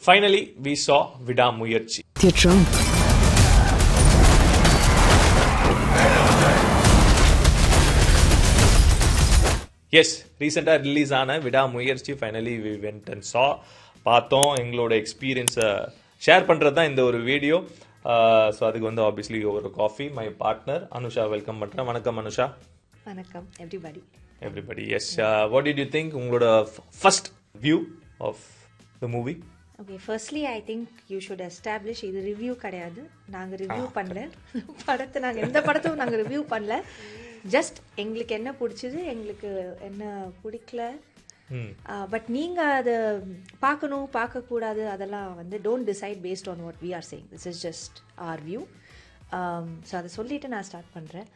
Finally, we saw Vidaamuyarchi. You're drunk. Yes, ரீசெண்டாக release ஆன விடாமுயற்சி finally we went and saw பார்த்தோம். எங்களோட எக்ஸ்பீரியன்ஸை ஷேர் பண்ணுறது தான் இந்த ஒரு வீடியோ. ஸோ அதுக்கு வந்து ஆப்வியஸ்லி ஒரு coffee my partner Anusha welcome பண்ணுறேன். வணக்கம் அனுஷா. வணக்கம் everybody. Yes, what did you think? உங்களோட first view of the movie. Okay, firstly I think you should establish இது ரிவ்யூ கிடையாது. நாங்கள் ரிவ்யூ பண்ணல படத்தை, நாங்கள் எந்த படத்தையும் நாங்கள் ரிவ்யூ பண்ணல. ஜஸ்ட் எங்களுக்கு என்ன பிடிச்சது, எங்களுக்கு என்ன பிடிக்கல. பட் நீங்கள் அதை பார்க்கணும் பார்க்கக்கூடாது அதெல்லாம் வந்து don't decide based on what we are saying. This is just our view. So அதை சொல்லிவிட்டு நான் ஸ்டார்ட் பண்ணுறேன்.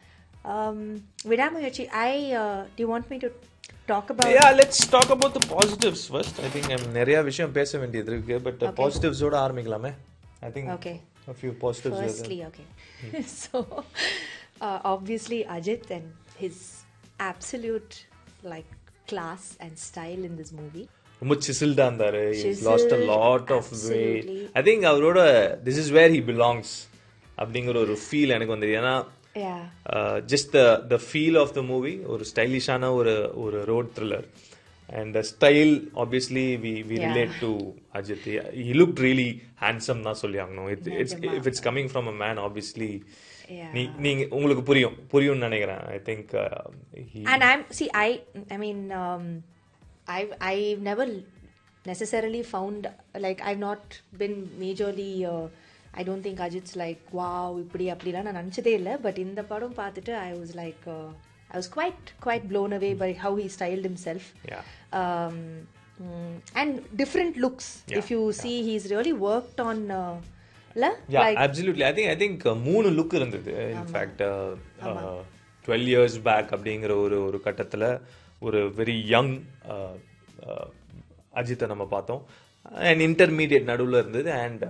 விடாமுயற்சி, do you want me to talk about? Yeah, let's talk about the positives first. I think நிறைய விஷயம் பேச வேண்டியது இருக்கு, பட் positives ஓட ஆரம்பிக்கலாமே. I think okay, a few positives. Firstly, okay. So obviously Ajith and his absolute like class and style in this movie. ரொம்ப சிசில்டா இருந்தாரு. He's lost a lot of weight. I think அவரோட this is where he belongs அப்படிங்கிற ஒரு feel எனக்கு வந்தது. ஏன்னா just the feel of the movie, ஒரு ஸ்டைலிஷான ஒரு road thriller, and the style obviously we relate to Ajith. He looked really handsome தான் சொல்லி ஆகணும். If it's coming from a man, obviously நீங்க உங்களுக்கு புரியும்னு நினைக்கிறேன். I think and I mean I've never necessarily found, like I've not been majorly I don't think Ajith's like wow இப்படி அப்படிலாம் நான் நினச்சதே இல்லை. பட் இந்த படம் பார்த்துட்டு I was quite blown away by how he styled himself. And different looks. If you see, he's really worked on absolutely. I think மூணு look இருந்தது. In fact 12 years back அப்படிங்கிற ஒரு கட்டத்தில் ஒரு வெரி யங் அஜித்தை நம்ம பார்த்தோம், அண்ட் இன்டர்மீடியட் நடுவில் இருந்தது, and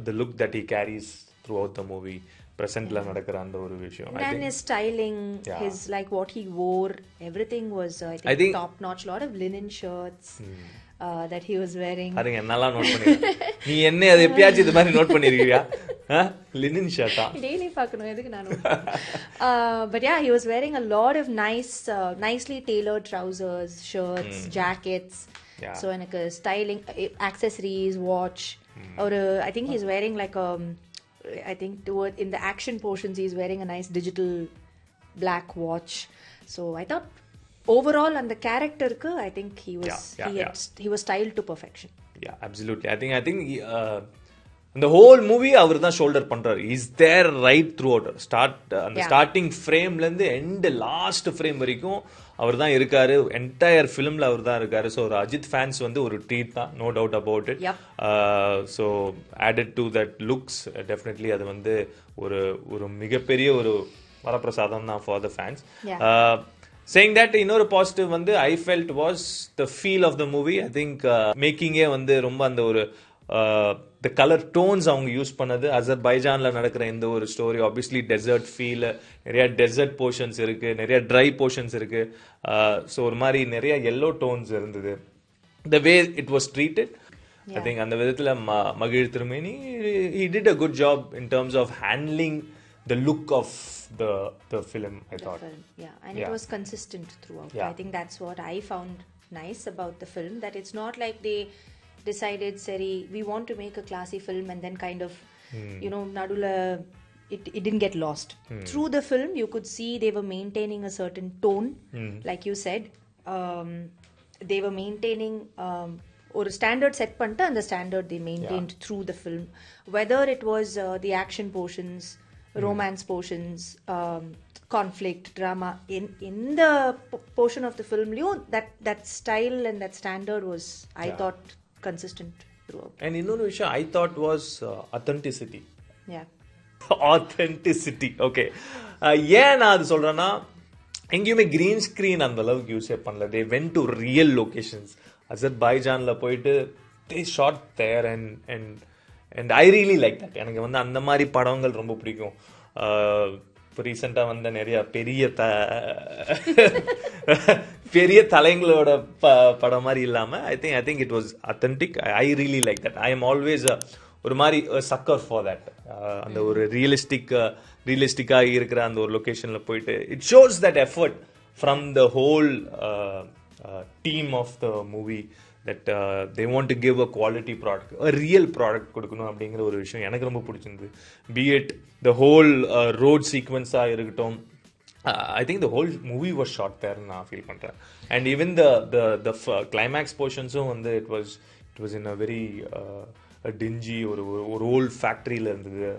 the look that he carries throughout the movie, presentல நடக்கிற அந்த ஒரு விஷயம். And his styling, his like what he wore, everything was I think top notch. Lot of linen shirts that he was wearing. அதுங்க என்னலாம் note பண்ணிருக்க நீ? என்ன அது எப்பயாச்சும் இது மாதிரி நோட் பண்ணிருக்கியா? லினன் ஷர்ட்டா டெய்லி பார்க்கணும், எதுக்கு நானும். But yeah, he was wearing a lot of nicely tailored trousers, shirts, jackets. So எனக்கு styling, accessories, watch, or I think he's wearing like I think toward in the action portions he's wearing a nice digital black watch. So I thought overall on the character I think he was styled to perfection. Yeah, absolutely. I think the whole movie அவர் தான் shoulder பண்றாரு. He's there right throughout. அந்த starting ஃப்ரேம்ல இருந்து end last frame வரைக்கும் அவர் தான் இருக்காரு. Entire ஃபிலிம்ல அவர் தான் இருக்காரு. ஸோ ஒரு அஜித் ஃபேன்ஸ் வந்து ஒரு ட்ரீட் தான், no doubt about it. So added to that looks, definitely அது வந்து ஒரு மிகப்பெரிய ஒரு வரப்பிரசாதம் தான் for the fans. Saying that, இன்னொரு பாசிட்டிவ் வந்து I felt was the feel of the movie. I think மேக்கிங்கே வந்து ரொம்ப அந்த ஒரு the color tones அவங்க யூஸ் பண்ணது. அசர்பைஜான்ல நடக்கிற இந்த ஒரு ஸ்டோரி, ஆப்வியஸ்லி டெசர்ட் ஃபீல், நிறைய டெசர்ட் போர்ஷன்ஸ் இருக்கு, நிறைய ட்ரை போர்ஷன்ஸ் இருக்கு. ஸோ ஒரு மாதிரி நிறைய yellow tones இருந்தது. The way it was treated, I think அந்த விதத்துல மகிழ் திருமேனி he did a good job in terms of handling the look of the film, I thought. And it was consistent throughout. I think that's what I found nice about the film, that it's not like they decided sari we want to make a classy film and then kind of nadula it didn't get lost. Through the film you could see they were maintaining a certain tone, like you said. They were maintaining or standard set panta, and the standard they maintained through the film, whether it was the action portions, romance portions, conflict, drama. In the portion of the film that style and that standard was I thought consistent throughout. And இன்னொரு விஷயம் I thought was authenticity. Authenticity. Okay. ஏன் நான் அது சொல்றேன்னா, எங்கேயுமே green screen அந்த அளவுக்கு யூஸே பண்ணல. They went to real locations. அசர்பைஜான்ல போயிட்டு they shot there and I really like that. எனக்கு வந்து அந்த மாதிரி படங்கள் ரொம்ப பிடிக்கும். இப்போ ரீசெண்டாக வந்த நிறைய பெரிய தலைங்களோட படம் மாதிரி இல்லாமல் I think it was authentic. I really like that. I am always ஒரு மாதிரி சக்கர் ஃபார் தட். அந்த ஒரு ரியலிஸ்டிக்காக இருக்கிற அந்த ஒரு லொக்கேஷனில் போயிட்டு it shows that effort from the whole team of the movie that they want to give a quality product, a real product கொடுக்கணும் அப்படிங்கிற ஒரு விஷயம் எனக்கு ரொம்ப பிடிச்சிருந்தது. Be it the whole road sequence ஆ இருக்கட்டும், I think the whole movie was shot there நான் feel பண்றேன். And even the climax portionsம் வந்து it was in a very a dingy ஒரு old factoryல இருந்தது.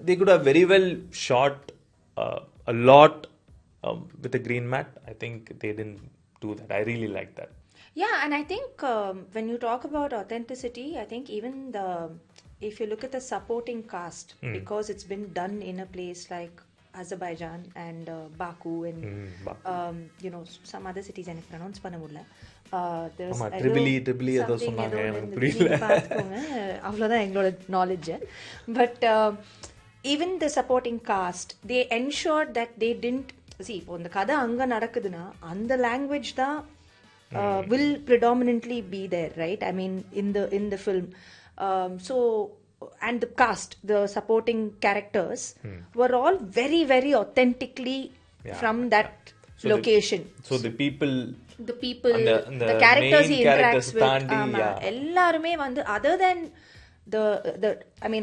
They could have very well shot a lot with a green mat. I think they didn't do that. I really like that. Yeah, and I think when you talk about authenticity, I think even if you look at the supporting cast, because it's been done in a place like Azerbaijan and Baku and you know, some other cities எனக்கு pronounce பண்ண முடியல. There's triple E ஏதோ சொன்னாங்க, எனக்கு புரியல. அவ்வளோதான் எங்களோட knowledge. But even the supporting cast, they ensured that they didn't see, இப்போ இந்த கதை அங்கே நடக்குதுன்னா அந்த லாங்குவேஜ் தான் will predominantly be there, right? I mean, in the film. So, and the cast, the supporting characters were all very, very authentically from that location. So the people, the characters he interacts with, எல்லாருமே வந்து other than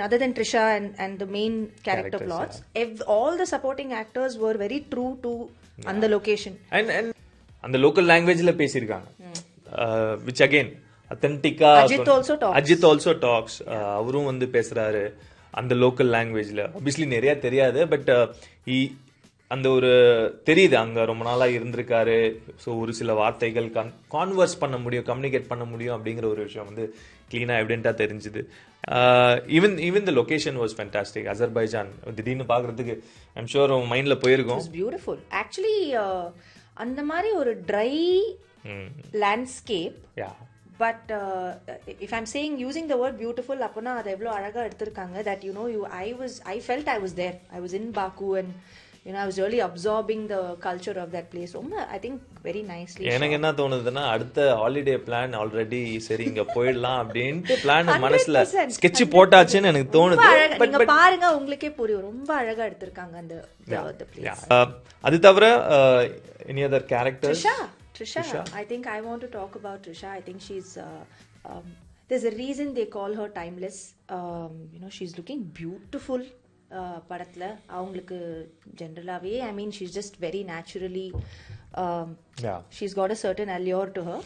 other than Trisha and the main character plots, all the supporting actors were very true to அந்த location. And அந்த local லாங்குவேஜ்ல பேசியிருக்காங்க, which again அத்தன்டிக்கா. Ajith also talks, அவரும் வந்து பேசுறாரு அந்த லோக்கல் லாங்குவேஜ்ல. ஆப்வியஸ்லி நிறைய தெரியாது, பட் அந்த ஒரு தெரியுது அங்க ரொம்ப நாளா இருந்திருக்காரு. ஸோ ஒரு சில வார்த்தைகள் கான்வர்ஸ் பண்ண முடியும், கம்யூனிகேட் பண்ண முடியும் அப்படிங்கிற ஒரு விஷயம் வந்து கிளீனா எவிடென்ட்டா தெரிஞ்சுது. Even the location was fantastic. Azerbaijan திடீர்னு பாக்குறதுக்கு ஐம் ஷூர் உன் மைண்ட்ல போயிருக்கும். Beautiful actually. அந்த மாதிரி ஒரு dry landscape. But if I'm saying using the word beautiful, அப்போனா அதை எவ்வளோ அழகாக எடுத்திருக்காங்க. That you know I felt I was there. I was in Baku and you know, I was really absorbing the culture of that place. ரொம்ப I think very nicely. எனக்கு என்ன தோணுதுன்னா, அடுத்த ஹாலிடே பிளான் ஆல்ரெடி சரி இங்க போயிடலாம் அப்படின்ட்டு plan மனசுல ஸ்கெட்ச் போட்டாச்சுன்னு எனக்கு தோணுது. நீங்க பாருங்க, உங்களுக்கே புரியும். ரொம்ப அழகா எடுத்திருக்காங்க அந்த place. அது தவிர any other characters? Trisha. I think I want to talk about Trisha. I think she's there's a reason they call her timeless. You know, she's looking beautiful படத்தில். அவங்களுக்கு ஜென்ரலாகவே I mean she's just very naturally, she's got a certain allure to her.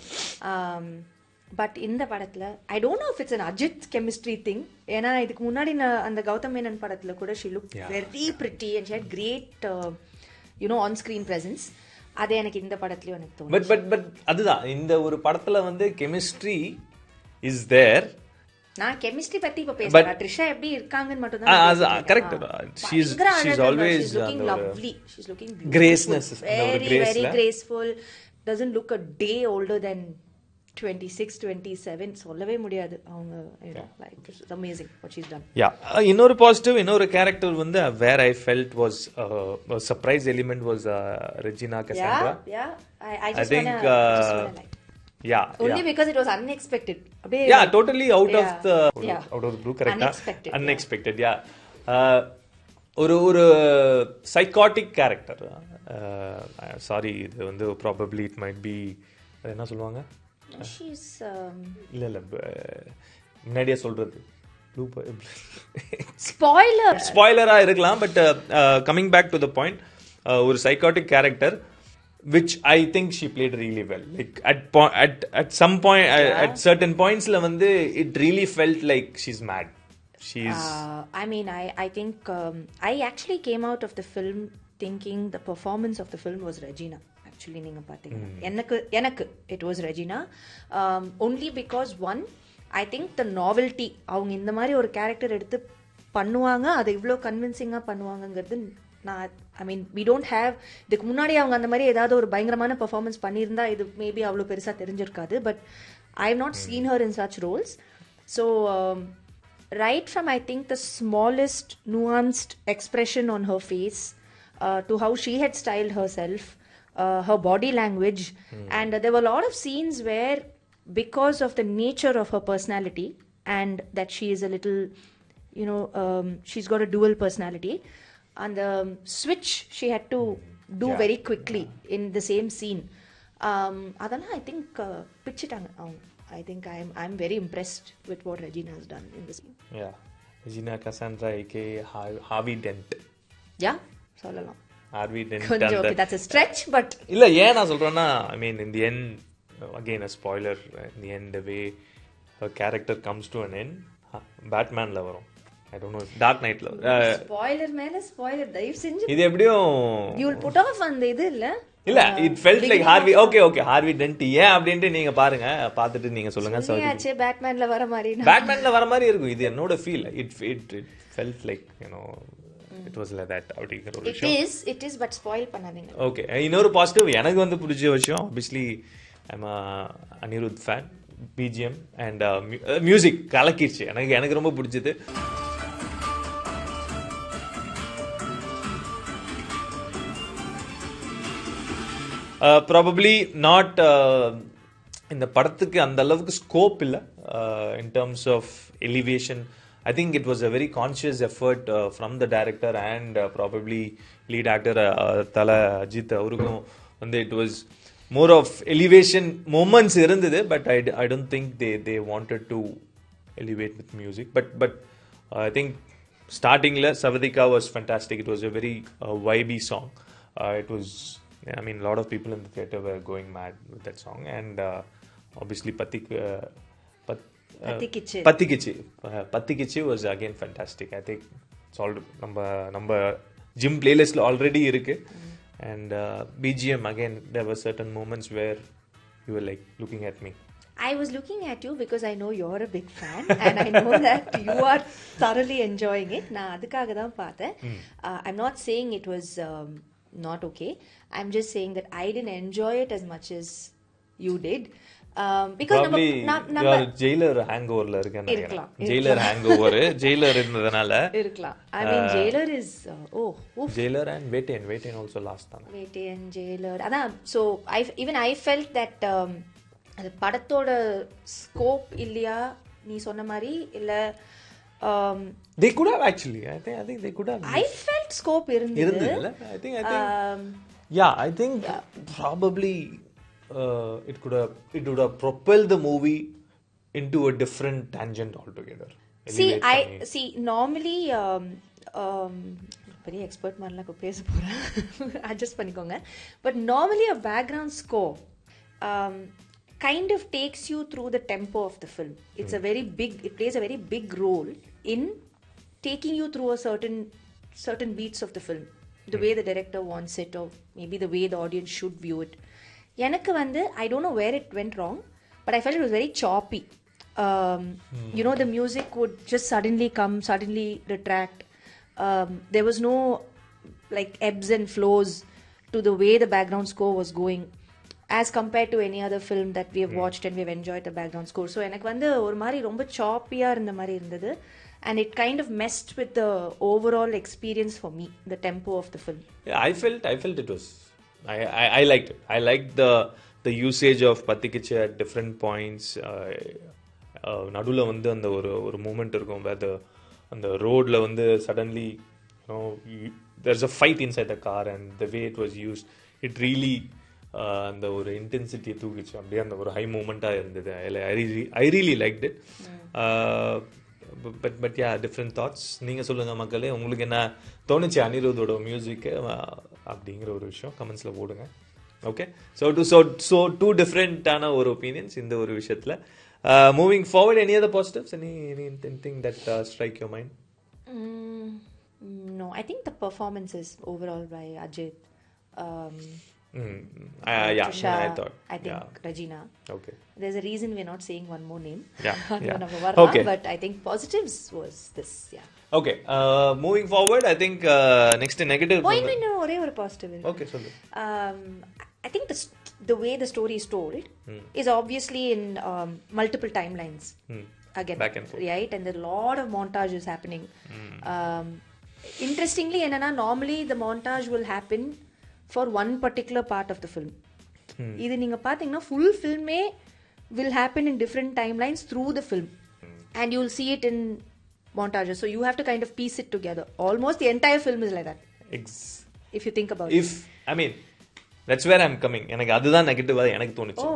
But இந்த படத்தில் I don't know if it's an Ajith chemistry thing. ஏன்னா இதுக்கு முன்னாடி அந்த கௌதம் மேனன் படத்தில் கூட she look very pretty and she had great you know on screen presence. அதே எனக்கு இந்த படத்துலையும் எனக்கு தோணும். பட் அதுதான் இந்த ஒரு படத்தில் வந்து கெமிஸ்ட்ரி இஸ் தேர். நான் கெமிஸ்ட்ரி பத்தி இப்ப பேசுறேன். ட்ரிஷா எப்படி இருக்காங்கன்னு மட்டும் தான். Correct. she's always looking lovely. She's looking beautiful. Graceness, very graceful. Doesn't look a day older than 26 27. சொல்லவே முடியாது அவங்க. like it's amazing what she's done. இன்னொரு பாசிட்டிவ், இன்னொரு கேரக்டர் வந்து where I felt was a surprise element was Regina Cassandra. I just wanna like only because it was unexpected. Totally out of the blue. Correct. Unexpected. ஒரு psychotic character. Sorry, இது வந்து probably it might be என்ன சொல்லுவாங்க, she's இல்ல முன்னாடியே சொல்றது ஸ்பாயிலரா இருக்கலாம். But coming back to the point, ஒரு psychotic character which I think she played really well. Like at some point, at certain points la vande it really felt like she's mad. I mean, I think I actually came out of the film thinking the performance of the film was Regina. Actually நீங்க பாத்தீங்கன்னா எனக்கு it was Regina, only because one, I think the novelty, அவங்க இந்த மாதிரி ஒரு character எடுத்து பண்ணுவாங்க, அதை இவ்வளோ கன்வின்சிங்கா பண்ணுவாங்கங்கிறது I mean, we don't have, இதுக்கு முன்னாடி அவங்க அந்த மாதிரி ஏதாவது ஒரு பயங்கரமான பெர்ஃபார்மன்ஸ் பண்ணியிருந்தா இது மேபி அவ்வளோ பெருசாக தெரிஞ்சிருக்காது. But I have not seen her in such roles. So right from I think the smallest nuanced expression on her face, to how she had styled herself, her body language, and there were a lot of scenes where, because of the nature of her personality and that she is a little, she's got a dual personality, and the switch she had to do very quickly in the same scene. Adana, I think pichitanga. I think I'm very impressed with what Regina has done in this. Yeah, Regina Cassandra, aka Harvey Dent. Yeah, சொல்லலாம். Harvey Dent. கொஞ்சம் okay, that's a stretch, but இல்ல ஏன் நான் சொல்றேன்னா, I mean in the end, again a spoiler, in the end the way her character comes to an end, Batman-ல வரும். I don't know, Dark Knight-ல. spoiler மேல spoiler தயவு செஞ்சு இது எப்படியும் you will put off அந்த இது இல்ல. இல்ல it felt like Harvey. Okay Harvey Dent ஏன் அப்படினு நீங்க பாருங்க, பார்த்துட்டு நீங்க சொல்லுங்க. சொல்லியாச்சே பேட்மேன்ல வர மாதிரி. பேட்மேன்ல வர மாதிரி இருக்கும். இது என்னோட feel. It felt like, it was like that. It is but spoil பண்ணாதீங்க. Okay, இன்னொரு பாசிட்டிவ் எனக்கு வந்து பிடிச்ச விஷயம், obviously I'm a Anirudh fan. BGM and music கலக்கிடுச்சு. எனக்கு ரொம்ப பிடிச்சது. Probably not இந்த படத்துக்கு அந்த அளவுக்கு ஸ்கோப் இல்லை in terms of elevation. I think it was a very conscious effort from the director and probably lead actor Tala Ajith அவருக்கும் வந்து it was more of elevation moments இருந்தது, but I don't think they wanted to elevate with music, but I think startingல Savadika was fantastic. It was a very vibey song. It was, I mean, a lot of people in the theater were going mad with that song, and obviously Pathikichi was again fantastic. I think it's all number gym playlist already irukku, and BGM again, there were certain moments where you were like looking at me. I was looking at you because I know you're a big fan and I know that you are thoroughly enjoying it. நான் அதுக்காக தான் பார்த்தேன். I'm not saying it was not okay. I'm just saying that I didn't enjoy it as much as you did. Because you are jailer hangoverல இருக்கேன்னு நினைக்கிறேன். Jailer hangover, jailer இருந்ததனால இருக்கலாம். I mean jailer is jailer and Vetain also last time. Vetain, jailer. அதான், so I felt that அது படத்தோட scope இல்லையா நீ சொன்ன மாதிரி இல்ல. They could have actually. I think they could have. I felt scope இருந்தது. I think I think probably it would have propelled the movie into a different tangent altogether. See normally பெரிய expert மாதிரிலாம் இப்போ பேச போகிறேன், adjust பண்ணிக்கோங்க. But normally a background score kind of takes you through the tempo of the film. It plays a very big role in taking you through a certain beats of the film, the way the director wants it, or maybe the way the audience should view it. எனக்கு வந்து I don't know where it went wrong, but I felt it was very choppy. The music would just suddenly come, suddenly retract. There was no like ebbs and flows to the way the background score was going as compared to any other film that we have watched and we have enjoyed the background score. So எனக்கு வந்து ஒரு மாதிரி ரொம்ப சாப்பியா இருந்த மாதிரி இருந்தது, and it kind of messed with the overall experience for me, the tempo of the film. Yeah, I felt it was, I liked it. I liked the usage of Pathikichi at different points. நடுவில் வந்து அந்த ஒரு moment இருக்கும் where அந்த ரோட்ல வந்து suddenly there's a fight inside the car, and the way it was used, it really அந்த ஒரு இன்டென்சிட்டியை தூக்கிச்சு. அப்படியே அந்த ஒரு ஹை மூமெண்ட்டாக இருந்தது. I really liked it. But yeah, different thoughts. நீங்கள் சொல்லுங்கள் மக்களே, உங்களுக்கு என்ன தோணுச்சு அனிருத்தோட மியூசிக்கு அப்படிங்கிற ஒரு விஷயம் கமெண்ட்ஸில் போடுங்க. ஓகே, ஸோ டூ டிஃப்ரெண்ட்டான ஒரு ஒப்பீனியன்ஸ் இந்த ஒரு விஷயத்தில். Moving forward, any other positives, anything that strike your mind? No, I think the performances overall by Ajith, Trisha, I thought. I think Regina. Okay. There's a reason we're not saying one more name. Yeah. Okay. But I think positives was this. Yeah. Okay. Moving forward, I think next negative. No, ஒரே ஒரு positive. Okay, சொல்லு. I think the way the story is told is obviously in multiple timelines. Again, back and forth. Right, and there are a lot of montages happening. interestingly என்னன்னா normally the montage will happen for one particular part of the film. இது நீங்க பாத்தீங்கன்னா full filmமே will happen in different timelines through the film, and you will see it in montages, so you have to kind of piece it together. Almost the entire film is like that, if you think about it. I mean, that's where I'm coming. எனக்கு அதுதான் நெகட்டிவா எனக்கு தோணுச்சு.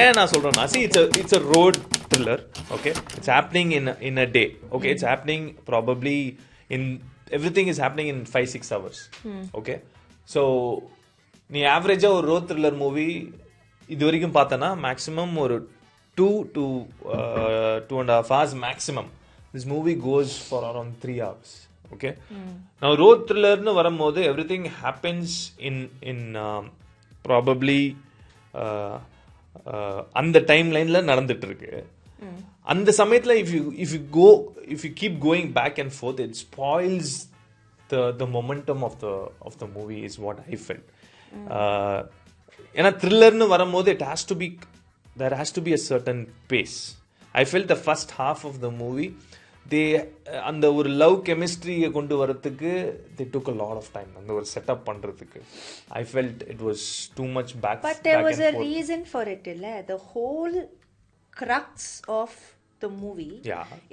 ஏன் நான் சொல்றேன்னா, see, it's a road thriller, okay? It's happening in a day, okay? It's happening probably everything is happening in 5-6 hours, okay? So நீ ஆவரேஜா ஒரு ரோட் த்ரில்லர் மூவி இது வரைக்கும் பார்த்தனா மேக்ஸிமம் ஒரு 2 to 2.5 hours maximum. This movie goes for around 3 hours, okay? Now road thriller nu varumbodhu everything happens in probably அந்த டைம்லைன்ல நடந்துட்டு இருக்கு. அந்த சமயத்துல if you keep going back and forth, it spoils the momentum of the movie is what I felt. ஏன்னா த்ரில்லர்னு வரும்போது there has to be a certain pace. I felt the first half of the movie அந்த ஒரு love கெமிஸ்ட்ரியை கொண்டு வரதுக்கு they took a lot of time. அந்த ஒரு setup பண்றதுக்கு I felt it was too much back. But there was a reason for it, illa. The whole crux of the movie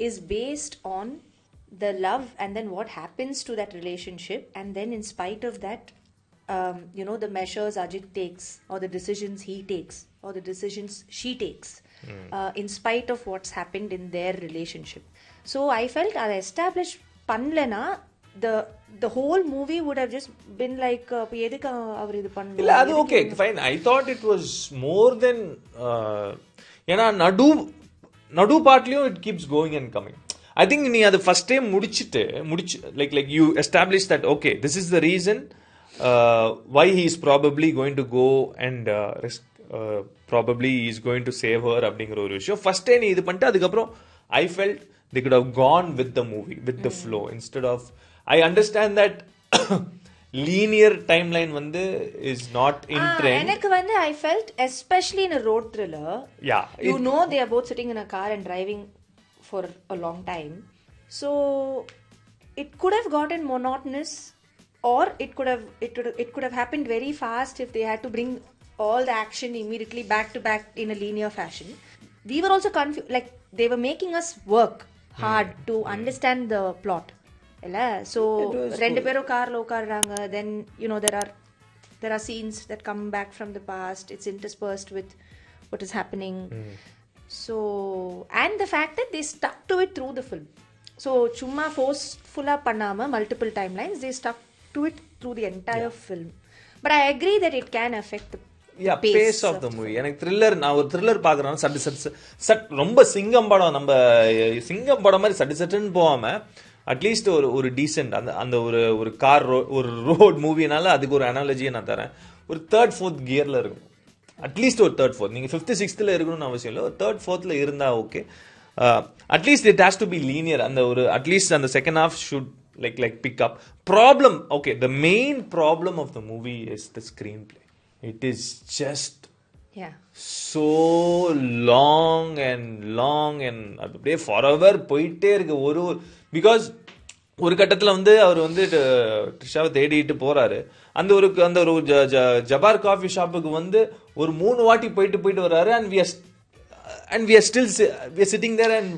is based on the love and then what happens to that relationship, and then in spite of that, the measures Ajith takes, or the decisions he takes, or the decisions she takes, in spite of what's happened in their relationship. So I felt I established pannlena the whole movie would have just been like edukku avaru idu pannu illa adu okay fine. I thought it was more than ஏனா நடு பார்ட்லயும் it keeps going and coming. I think நீ அது first time முடிச்சு like you establish that okay, this is the reason why he is probably going to go and probably he is going to save her அப்படிங்கற ஒரு விஷயம் first time நீ இது பண்ணிட்டு அதுக்கு அப்புறம் I felt they could have gone with the movie, with the flow, instead of I understand that linear timeline is not in trend. எனக்கு I felt especially in a road thriller, they are both sitting in a car and driving for a long time, so it could have gotten monotonous, or it could have happened very fast if they had to bring all the action immediately back to back in a linear fashion. We were also confused, like they were making us work hard to understand the plot, illa. So rendu peru car lo ukarranga, then there are scenes that come back from the past, it's interspersed with what is happening. So, and the fact that they stuck to it through the film, so chumma forceful pannama multiple timelines, they stuck to it through the entire film. But I agree that it can affect the pace of the movie. எனக்கு thriller, நான் ஒரு thriller பார்க்கறேன், சட் ரொம்ப சிங்கம் படம், நம்ம சிங்கம் படம் மாதிரி சட்டுன்னு போகாம அட்லீஸ்ட் ஒரு டீசென்ட் அந்த ஒரு கார் ஒரு ரோட் மூவினால அதுக்கு ஒரு அனாலஜியை நான் தரேன். ஒரு 3rd 4th கியர்ல இருக்கும், அட்லீஸ்ட் ஒரு 3rd 4th. நீங்க 5th 6th இருக்கணும்னு அவசியம் இல்லை, ஒரு 3rd 4th இருந்தா okay. At least it has to be linear. அந்த ஒரு அட்லீஸ்ட் அந்த second half should like pick up. Problem, okay, the main problem of the movie is the screenplay. It is just so long and அப்படியே forever போயிட்டே இருக்கு. because ஒரு கட்டத்துல அவர் ட்ரிஷாவை தேடிட்டு போறாரு. அந்த ஒரு ஜபார் காஃபி ஷாப்புக்கு ஒரு 3 வாட்டி போயிட்டு வராரு. and we are sitting there and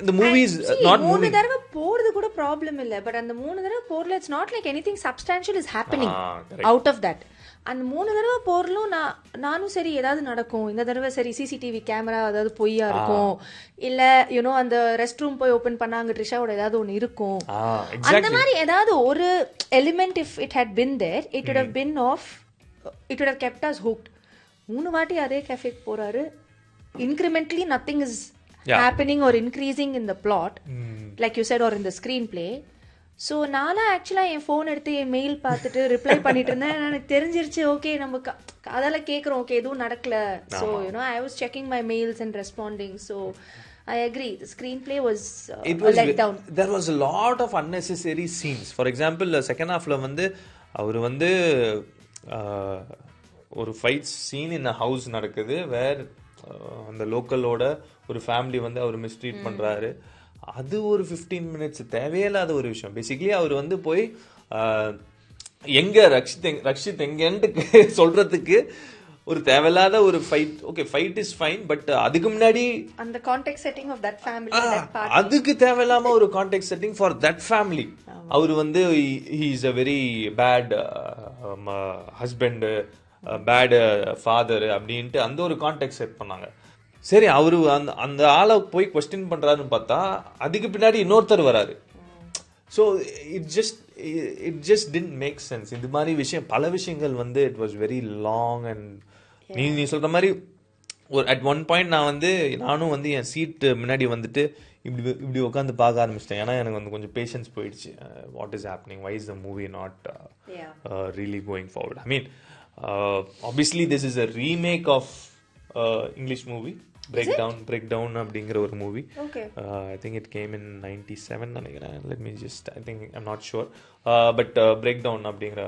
the movie is not moving. 3 தடவை போறது கூட ப்ராப்ளம் இல்ல, பட் அந்த 3 தடவை போறல it's not like anything substantial is happening out of that. அந்த 3 தடவை போறலும் நானும் சரி ஏதாவது நடக்கும், இந்த தடவை சரி சிசிடிவி கேமரா ஏதாவது பொய்யா இருக்கும், இல்ல அந்த ரெஸ்ட் ரூம் போய் ஓபன் பண்ணா அங்க ட்ரிஷாவோட ஏதாவது ஒன்னு இருக்கும், அந்த மாதிரி ஏதாவது ஒரு element if it had been there, it would have kept us hooked. 3 வாட்டி அதே கேஃபேக்கு போறாரு, incrementally nothing is happening or increasing in the plot, like you said, or in the screenplay. So நானா ஆக்சுவலா என் ஃபோன் எடுத்து என் மெயில் பார்த்துட்டு reply பண்ணிட்டு இருந்தேன். எனக்கு தெரிஞ்சிருச்சு ஓகே நம்ம அதெல்லாம் கேட்குறோம், ஓகே எதுவும் நடக்கல. So I was checking my mails and responding. So I agree, the screenplay was a letdown. There was a lot of unnecessary scenes. For example, second halfல அவர் ஒரு fight scene in a house நடக்குது, வேர் அந்த லோக்கலோட ஒரு family அவர் mistreat பண்றாரு. அது ஒரு 15 minutes தேவையில்லாத ஒரு விஷயம். பேசிக்கலி அவர் வந்து போய் எங்க ரக்ஷித் எங்கன்னு சொல்றதுக்கு ஒரு தேவையில்லாத ஒரு fight. Okay, fight is fine, but அதுக்கு முன்னாடி அந்த context setting of that family, that party, அதுக்கு தேவையில்லாம ஒரு context setting for that family. அவர் வந்து he is a very bad husband, bad father அப்படின்ட்டு அந்த ஒரு கான்டெக்ட் செட் பண்ணாங்க. சரி, அவரு அந்த ஆளை போய் கொஸ்டின் பண்றாருன்னு பார்த்தா அதுக்கு பின்னாடி இன்னொருத்தர் வராரு. So it just did make sense. இந்த மாதிரி விஷயம் பல விஷயங்கள் வந்து it was very long. And நீ சொல்ற மாதிரி ஒரு அட் ஒன் பாயிண்ட் நானும் வந்து என் சீட்டு முன்னாடி வந்துட்டு இப்படி உட்காந்து பார்க்க ஆரம்பிச்சிட்டேன். ஏன்னா எனக்கு வந்து கொஞ்சம் பேஷன்ஸ் போயிடுச்சு. What is happening, why is the movie not really going forward. I mean obviously this is a remake of English movie Breakdown அப்படிங்கிற ஒரு movie. I think it came in 97 நினைக்கிறேன். let me just I think I'm not sure, but Breakdown அப்படிங்கிற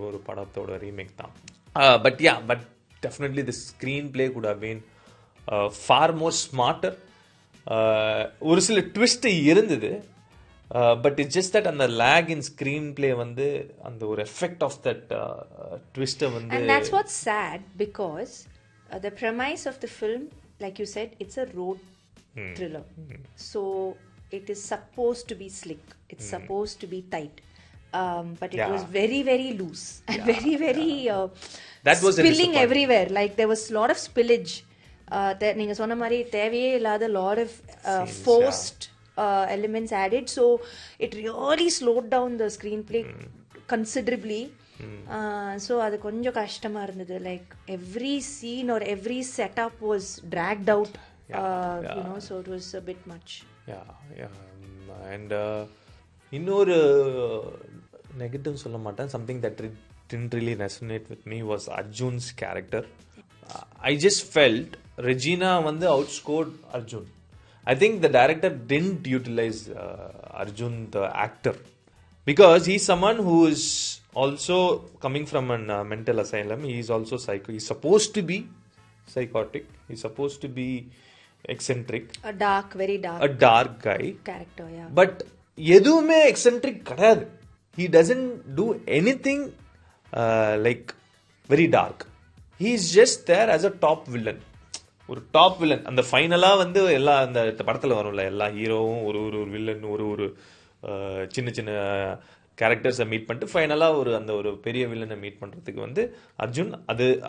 ஒரு படத்தோட remake தான். but definitely the screenplay could have been far more smarter. ஒரு சில twist இருந்தது, பட் இட்ஸ் ஜஸ்ட் தட் அந்த லேக் இன் screen play வந்து அந்த ஒரு எஃபெக்ட் ஆஃப் தட் ட்விஸ்ட்டை வந்து. And that's what's sad because the premise of the film, like you said, it's a road thriller. So it is supposed to be slick, it's supposed to be tight, but it was very very loose and very very that was spilling everywhere. Like there was a lot of spillage. நீங்க சொன்ன மாதிரி தேவையே இல்லாத lot of forced elements added, so it really slowed down the screenplay considerably. So அது கொஞ்சம் கஷ்டமா இருந்தது. Like every scene or every setup was dragged out, you know, so it was a bit much. And இன்னொரு negative சொல்ல மாட்டேன். something that didn't really resonate with me was Arjun's character. I just felt Regina வந்து outscored Arjun. I think the director didn't utilize Arjun the actor, because he's someone who is also coming from a mental asylum. He is also he's supposed to be psychotic, he's supposed to be eccentric, very dark guy character, but எதுவுமே eccentric கிடையாது. He doesn't do anything like very dark. He is just there as a top villain. ஒரு top villain. அந்த ஃபைனலாக வந்து எல்லா அந்த படத்தில் வரும்ல, எல்லா ஹீரோவும் ஒரு வில்லன் ஒரு சின்ன சின்ன கேரக்டர்ஸை மீட் பண்ணிட்டு ஃபைனலாக அந்த ஒரு பெரிய வில்லனை மீட் பண்ணுறதுக்கு வந்து அர்ஜுன்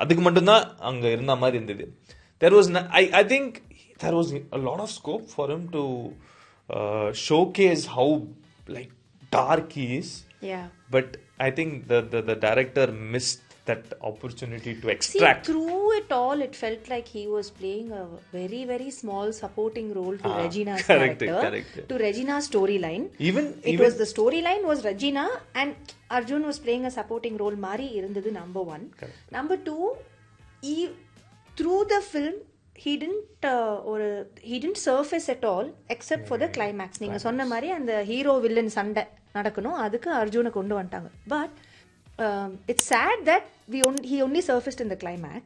அதுக்கு மட்டும்தான் அங்கே இருந்த மாதிரி இருந்தது. There was I think there was a lot of scope for him to showcase how like dark he is. But I think the director missed that opportunity to extract. See, through it all it felt like he was playing a very very small supporting role to Regina's character, to Regina's storyline. Even was the storyline was Regina and Arjun was playing a supporting role mari irundhathu, number 1. Number 2, through the film he didn't surface at all except for the climax. நீங்க சொன்ன மாதிரி அந்த hero villain சண்டை நடக்கணும், அதுக்கு அர்ஜுனை கொண்டு வந்துட்டாங்க. But it's sad that he only surfaced in the climax.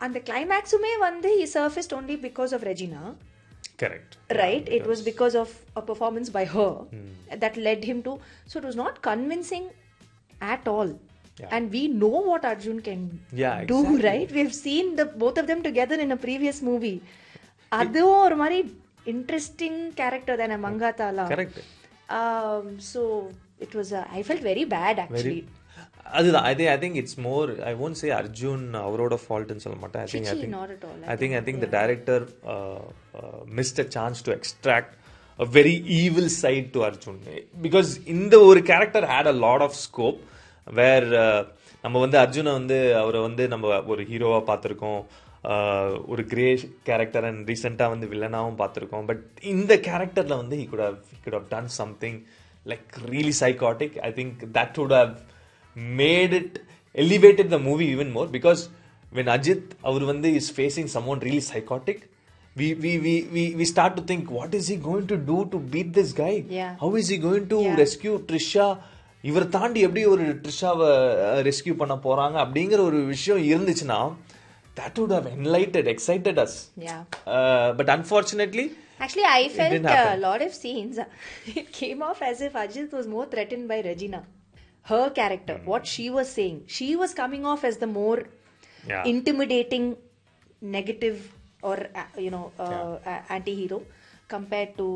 And the climaxume vande he surfaced only because of Regina. Correct. Right? It was because of a performance by her that led him to. So it was not convincing at all. And we know what Arjun can do, right? We've seen both of them together in a previous movie. Adu or mari interesting character than a Mangathala. Correct. So it was I felt very bad actually. அதுதான் I think it's more, I won't say Arjun அவரோட ஃபால்ட்னு சொல்ல மாட்டேன். I think the director missed a chance to extract a very evil side to Arjun, because இந்த ஒரு character had a lot of scope where நம்ம வந்து அர்ஜுனை வந்து அவரை வந்து நம்ம ஒரு ஹீரோவாக பார்த்துருக்கோம், ஒரு கிரே கேரக்டர் அண்ட் ரீசெண்டாக வந்து வில்லனாகவும் பார்த்துருக்கோம். பட் இந்த கேரக்டரில் வந்து he could have done something like really psychotic. I think that would have made it, elevated the movie even more, because when Ajith அவர் வந்து is facing someone really psychotic, we start to think, what is he going to do to beat this guy? How is he going to rescue Trisha? இவர் தாண்டி எப்படி ஒரு ட்ரிஷாவை rescue பண்ண போறாங்க அப்படிங்கிற ஒரு விஷயம் இருந்துச்சுன்னா that would have excited us. Yeah. But unfortunately, Actually, I felt didn't a happen. lot of scenes. It came off as if Ajith was more threatened by Regina. Her character, what she was saying. She was coming off as the more Yeah. intimidating, negative, or anti-hero compared to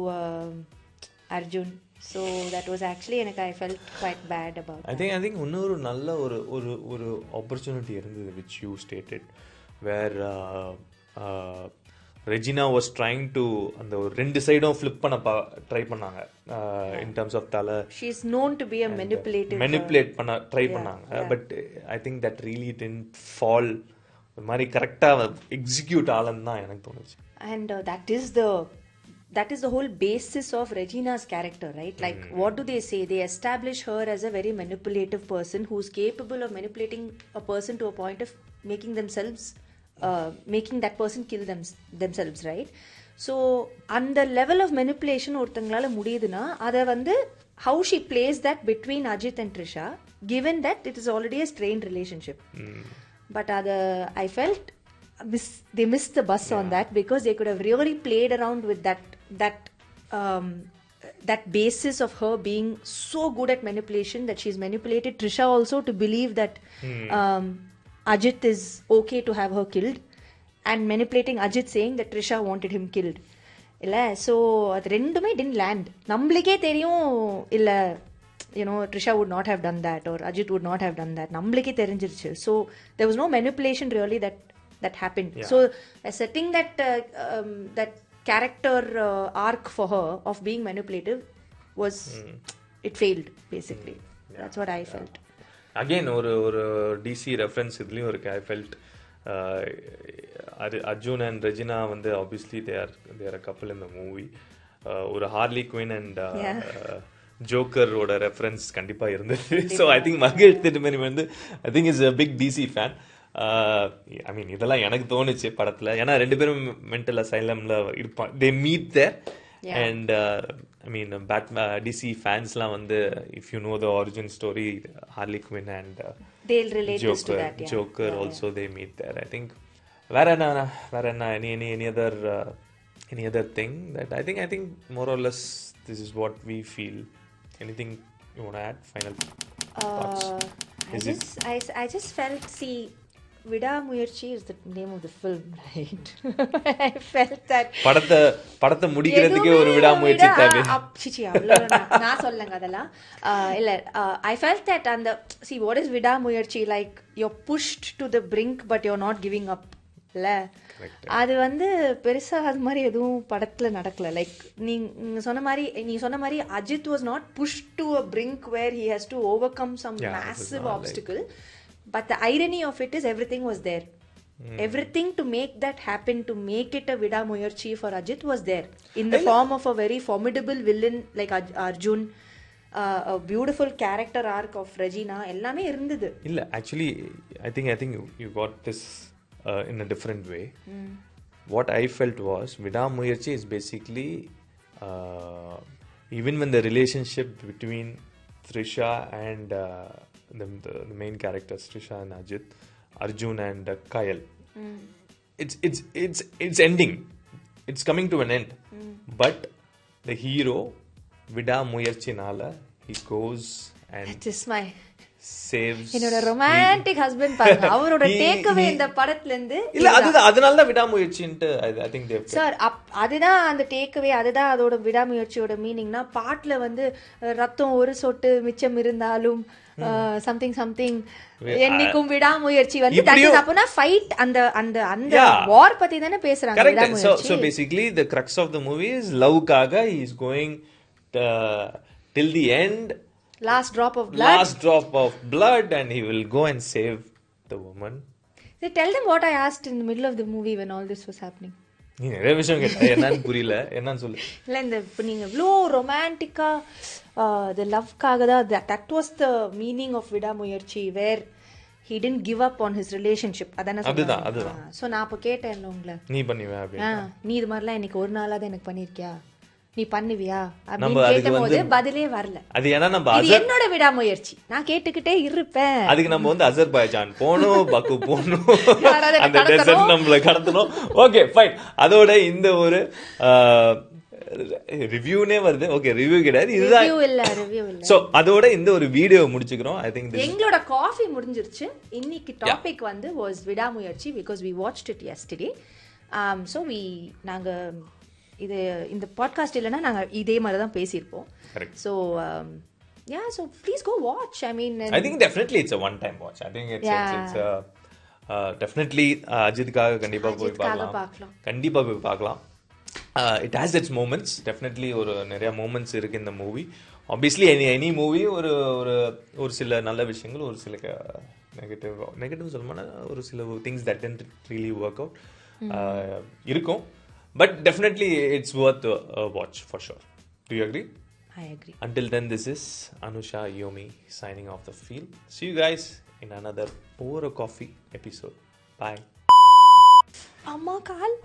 Arjun. So that was actually, I felt quite bad about I that. think இன்னொரு நல்ல ஒரு opportunity இருந்தது which you stated where Regina was trying to அந்த ஒரு ரெண்டு சைடும் flip பண்ண try பண்ணாங்க in terms of தலை She's known to be a manipulate பண்ண ட்ரை பண்ணாங்க but I think that really didn't fall ஒரு மாதிரி கரெக்டா எக்ஸிக்யூட் ஆலன்னு தான் எனக்கு தோணுச்சு. And that is the whole basis of Regina's character, right? Like, what do they say? They establish her as a very manipulative person who's capable of manipulating a person to a point of making that person kill themselves, right? So, on the level of manipulation, ஒருத்தங்களால முடியுதுன்னா அதை வந்து how she plays that between Ajith and Trisha, given that it is already a strained relationship. But I felt they missed the bus on that, because they could have really played around with that basis of her being so good at manipulation that she's manipulated Trisha also to believe that Ajith is okay to have her killed, and manipulating Ajith saying that Trisha wanted him killed. So அது ரெண்டுமே didn't land. நம்மளுக்கே தெரியும் இல்ல, Trisha would not have done that, or Ajith would not have done that. நம்மளுக்கே தெரிஞ்சிருச்சு. So there was no manipulation really that happened. So setting that character arc for her of being manipulative was it failed basically. That's what I felt. Again ஒரு DC reference இதுலயும் இருக்கு. I felt Arjun and Regina வந்து obviously they are a couple in the movie. ஒரு Harley Quinn and joker ஓட reference கண்டிப்பா இருந்தது. So I think Mahesh திருமணி வந்து I think is a big DC fan. ஐ மீன் இதெல்லாம் எனக்கு தோணுச்சு படத்துல. ஏன்னா ரெண்டு பேரும் மென்டல் அசைலம்ல இருப்பாங்க. They meet there and I mean DC ஃபேன்ஸ்லாம் வந்து if you know the origin story, Harley Quinn and Joker also they meet there. I think வேற என்ன any other thing that I think more or less this is what we feel. Anything you want to add? Final thoughts? I just felt, see, Vidaamuyarchi is the name of the film, right? I felt that படத்தை முடிக்கிறதுக்கே ஒரு விடாமுயற்சி தேவை. சிச்சி அவ்வளவு நான் சொல்லங்க அதெல்லாம் இல்ல. I felt that see, what is Vidaamuyarchi? Like, you're pushed to the brink but you're not giving up. இல்ல, அது வந்து பெருசா அது மாதிரி எதுவும் படத்துல நடக்கல. லைக் நீ சொன்ன மாதிரி Ajith was not push to a brink where he has to overcome some massive obstacle, but the irony of it is everything was there. Everything to make that happen, to make it a Vidaamuyarchi for Ajith was there in the form of a very formidable villain like Arjun, a beautiful character arc of Regina, எல்லாமே இருந்தது. இல்ல, actually I think you got this in a different way. What I felt was Vidaamuyarchi is basically even when the relationship between Trisha and the main characters, Trisha and Ajith, Arjun and Kyle, it's ending, it's coming to an end. But the hero Vidaamuyarchi nala he goes and that is my saves என்னோட romantic husband பாருங்க, அவரோட takeaway இந்த படத்துல இருந்து இல்ல. அதனால தான் விடாமுயற்சின்ட்டு I think Dev sir அதுதான் அந்த டேக்அவே, அதுதான் அதோட விடாமுயற்சியோட மீனிங்னா, பாட்டுல வந்து ரத்தம் ஒரு சொட்டு மிச்சம் இருந்தாலும் சம்திங் என்னைக்கும் விடாமுயற்சி வந்து அப்பனா ஃபைட் அந்த அந்த அந்த வார் பத்தி தானே பேசுறாங்க. விடாமுயற்சி. So basically the crux of the movie is love-காக he is going till the end, last drop of blood, and he will go and save the woman. They tell them what I asked in the middle of the movie when all this was happening. நீ நிறைய விஷயம் கேட்ட, என்னன்னு புரியல, என்னன்னு சொல்லு. இல்ல, இந்த நீங்க இவ்ளோ ரொமான்டிக்கா the love-காக தான், that was the meaning of Vidaamuyarchi, where he didn't give up on his relationship. அதுதான். சோ நான் அப்ப கேட்டேன் உங்களை, நீ பண்ணுவே அப்படினா, நீ இது மாதிரிலாம் எனக்கு ஒரு நாளாவது எனக்கு பண்ணிருக்கியா நீ பண்ணுவியா நம்ம அப்படின்னு அதுக்கு கேட்டபோது பதிலே வரல. அது ஏன்னா நம்ம இது என்னோட விடாமுயற்சி, நான் கேட்டுக்கிட்டே இருப்பேன். அதுக்கு நம்ம வந்து அசர்பைஜான் போனோம், பக்கு போனோம், யாராவது என்னை அந்த கடத்தணும். டெசர்ட் நம்மள கடத்தணும். Okay fine. அதோட இந்த ஒரு ரிவ்யூனே வருது. ஓகே ரிவ்யூ கிடையாது, இதுதான் ரிவ்யூ இல்ல. சோ அதோட இந்த ஒரு வீடியோ முடிச்சுக்கிறோம். ஐ திங்க் எங்களோட காஃபி முடிஞ்சிருச்சு. இன்னைக்கு டாபிக் வந்து வாஸ் விடாமுயற்சி because we watched it yesterday. So நாங்க இது இந்த பாட்காஸ்ட் இல்லைன்னா நாங்கள் இதே மாதிரி தான் பேசியிருப்போம். So yeah, so please go watch. I think definitely it's a one time watch. I think it's definitely அஜித்காக கண்டிப்பா போய் பார்க்கலாம். கண்டிப்பா போய் பார்க்கலாம். It has its moments. Definitely ஒரு நிறைய moments இருக்கு இந்த மூவி. Obviously any movie ஒரு சில நல்ல விஷயங்கள், ஒரு சில நெகட்டிவ் சொல்லணும்னா ஒரு சில things that didn't really work out இருக்கும். But definitely it's worth a watch for sure. Do you agree? I agree. Until then, this is Anusha Yomi signing off the field. See you guys in another Pour a Coffee episode. Bye. Amma, kaal.